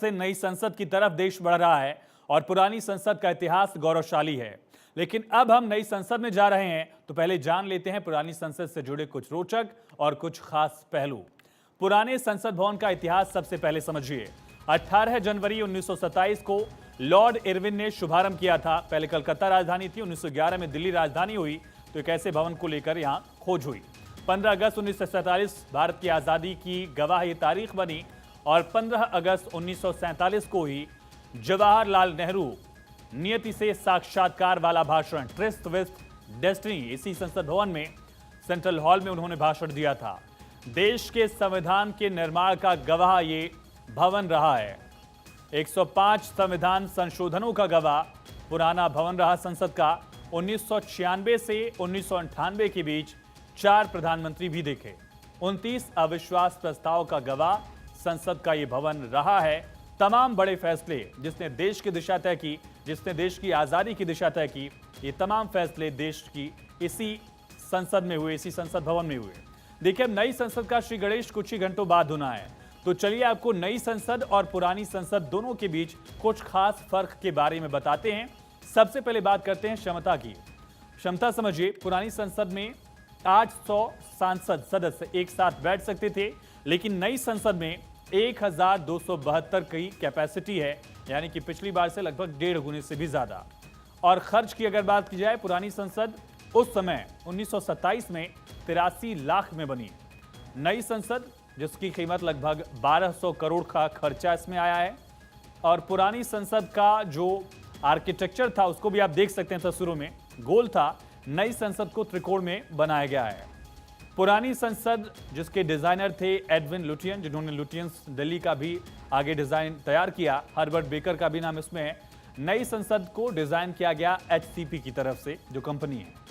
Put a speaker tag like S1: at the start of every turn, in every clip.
S1: से नई संसद की तरफ देश बढ़ रहा है और पुरानी संसद का इतिहास गौरवशाली है। लेकिन अब हम नई संसद में जा रहे हैं, तो पहले जान लेते हैं पुरानी संसद से जुड़े कुछ रोचक और कुछ खास पहलू। पुराने संसद भवन का इतिहास सबसे पहले समझिए। 18 जनवरी 1927 को लॉर्ड इरविन ने शुभारंभ किया था। पहले कलकत्ता राजधानी थी, 1911 में दिल्ली राजधानी हुई, तो एक ऐसे भवन को लेकर यहां खोज हुई। 15 अगस्त 1947 भारत की आजादी की गवाह ये तारीख बनी और 15 अगस्त 1947 को ही जवाहरलाल नेहरू नियति से साक्षात्कार वाला भाषण ट्रिस्ट विथ डेस्टिनी इसी संसद भवन में सेंट्रल हॉल में उन्होंने भाषण दिया था। देश के संविधान के निर्माण का गवाह ये भवन रहा है। 105 संविधान संशोधनों का गवाह पुराना भवन रहा संसद का। 1996 से 1998 के बीच 4 प्रधानमंत्री भी देखे। 29 अविश्वास प्रस्ताव का गवाह संसद का ये भवन रहा है। तमाम बड़े फैसले जिसने देश की दिशा तय की, जिसने देश की आजादी की दिशा तय की, ये तमाम फैसले देश की इसी संसद में हुए, इसी संसद भवन में हुए। देखिए, अब नई संसद का श्री गणेश कुछ ही घंटों बाद होना है, तो चलिए आपको नई संसद और पुरानी संसद दोनों के बीच कुछ खास फर्क के बारे में बताते हैं। सबसे पहले बात करते हैं क्षमता की। क्षमता समझिए, पुरानी संसद में 800 सांसद सदस्य एक साथ बैठ सकते थे, लेकिन नई संसद में 1272 की कैपेसिटी है, यानी कि पिछली बार से लगभग 1.5 गुने से भी ज्यादा। और खर्च की अगर बात की जाए, पुरानी संसद उस समय 1927 में 83 लाख में बनी। नई संसद जिसकी कीमत लगभग 1200 करोड़ का खर्चा इसमें आया है। और पुरानी संसद का जो आर्किटेक्चर था उसको भी आप देख सकते हैं, तस्वीरों में गोल था। नई संसद को त्रिकोण में बनाया गया है। पुरानी संसद जिसके डिजाइनर थे एडविन लुटियन, जिन्होंने लुटियंस दिल्ली का भी आगे डिजाइन तैयार किया। हर्बर्ट बेकर का भी नाम इसमें है। नई संसद को डिजाइन किया गया एचसीपी की तरफ से, जो कंपनी है।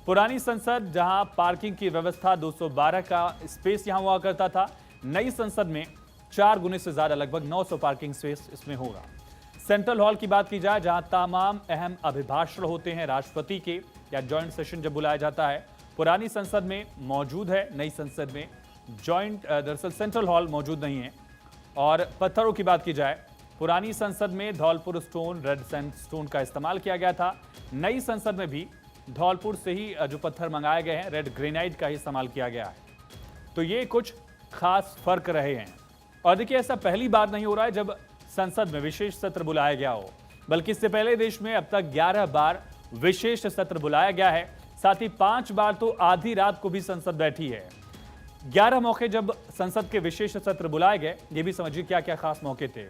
S1: पुरानी संसद जहां पार्किंग की व्यवस्था 212 का स्पेस यहां हुआ करता था, नई संसद में 4 गुने से ज्यादा, लगभग 900 पार्किंग स्पेस इसमें होगा। सेंट्रल हॉल की बात की जाए, जहां तमाम अहम अभिभाषण होते हैं राष्ट्रपति के, या जॉइंट सेशन जब बुलाया जाता है, पुरानी संसद में मौजूद है। नई संसद में जॉइंट दरअसल सेंट्रल हॉल मौजूद नहीं है। और पत्थरों की बात की जाए, पुरानी संसद में धौलपुर स्टोन, रेड सैंडस्टोन का इस्तेमाल किया गया था। नई संसद में भी धौलपुर से ही जो पत्थर मंगाए गए हैं, रेड ग्रेनाइट का ही इस्तेमाल किया गया है। तो ये कुछ खास फर्क रहे हैं। और देखिए, ऐसा पहली बार नहीं हो रहा है जब संसद में विशेष सत्र बुलाया गया हो, बल्कि इससे पहले देश में अब तक 11 बार विशेष सत्र बुलाया गया है। साथ ही 5 बार तो आधी रात को भी संसद बैठी है। 11 मौके जब संसद के विशेष सत्र बुलाए गए, ये भी समझिए क्या क्या खास मौके थे।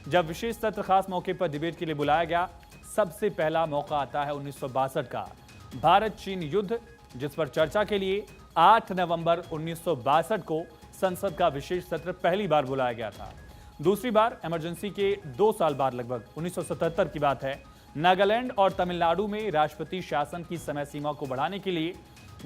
S1: जब विशेष सत्र खास मौके पर डिबेट के लिए बुलाया गया, सबसे पहला मौका आता है 1962 का भारत चीन युद्ध, जिस पर चर्चा के लिए 8 नवंबर 1962 को संसद का विशेष सत्र पहली बार बुलाया गया था। दूसरी बार इमरजेंसी के 2 साल बाद, लगभग 1977 की बात है, नागालैंड और तमिलनाडु में राष्ट्रपति शासन की समय सीमा को बढ़ाने के लिए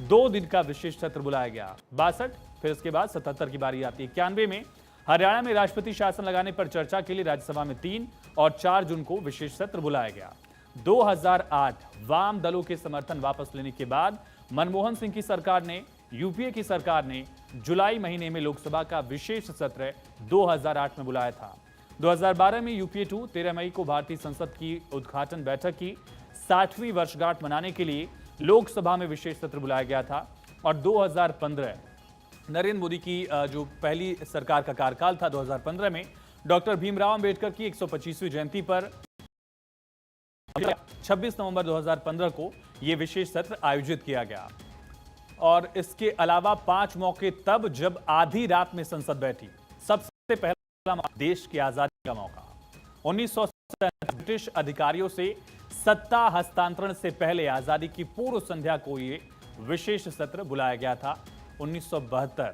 S1: 2 दिन का विशेष सत्र बुलाया गया। 62, फिर उसके बाद 77 की बारी आती है। 91 में हरियाणा में राष्ट्रपति शासन लगाने पर चर्चा के लिए राज्यसभा में 3 और 4 जून को विशेष सत्र बुलाया गया। 2008 वाम दलों के समर्थन वापस लेने के बाद मनमोहन सिंह की सरकार ने, यूपीए की सरकार ने जुलाई महीने में लोकसभा का विशेष सत्र 2008 में बुलाया था। 2012 में यूपीए 2 13 मई को भारतीय संसद की उद्घाटन बैठक की 60वीं वर्षगांठ मनाने के लिए लोकसभा में विशेष सत्र बुलाया गया था। और 2015 नरेंद्र मोदी की जो पहली सरकार का कार्यकाल था, 2015 में डॉक्टर भीमराव अंबेडकर की 125वीं जयंती पर 26 नवंबर 2015 को यह विशेष सत्र आयोजित किया गया। और इसके अलावा 5 मौके तब जब आधी रात में संसद बैठी। सबसे पहला देश की आजादी का मौका 1947 ब्रिटिश अधिकारियों से सत्ता हस्तांतरण से पहले आजादी की पूर्व संध्या को यह विशेष सत्र बुलाया गया था। 1972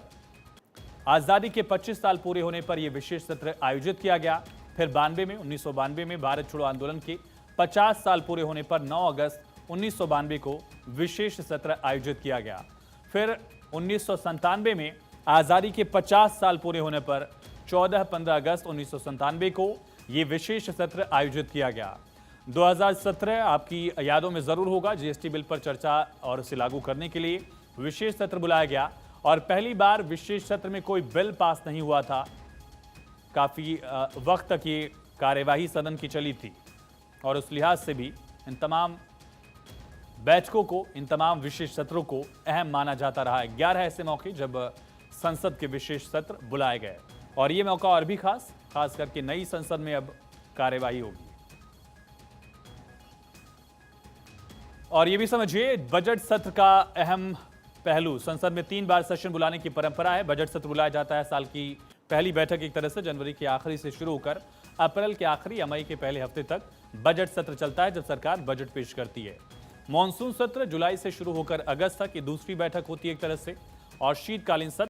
S1: आजादी के 25 साल पूरे होने पर यह विशेष सत्र आयोजित किया गया। फिर 1992 में भारत छोड़ो आंदोलन के 50 साल पूरे होने पर 9 अगस्त 1992 को विशेष सत्र आयोजित किया गया। फिर 1997 में आजादी के 50 साल पूरे होने पर 14-15 अगस्त 1997 को यह विशेष सत्र आयोजित किया गया। 2017 आपकी यादों में जरूर होगा, जीएसटी बिल पर चर्चा और इसे लागू करने के लिए विशेष सत्र बुलाया गया। और पहली बार विशेष सत्र में कोई बिल पास नहीं हुआ था। काफ़ी वक्त तक ये कार्यवाही सदन की चली थी और उस लिहाज से भी इन तमाम बैठकों को, इन तमाम विशेष सत्रों को अहम माना जाता रहा है। 11 ऐसे मौके जब संसद के विशेष सत्र बुलाए गए और ये मौका और भी खास करके नई संसद में अब कार्यवाही होगी। और ये भी समझिए, बजट सत्र का अहम पहलू, संसद में 3 बार सेशन बुलाने की परंपरा है। बजट सत्र बुलाया जाता है साल की पहली बैठक एक तरह से जनवरी के आखिरी से शुरू होकर अप्रैल के आखिरी या मई के पहले हफ्ते तक बजट सत्र चलता है, जब सरकार बजट पेश करती है। मॉनसून सत्र जुलाई से शुरू होकर अगस्त तक ये दूसरी बैठक होती है एक तरह से, और शीतकालीन सत्र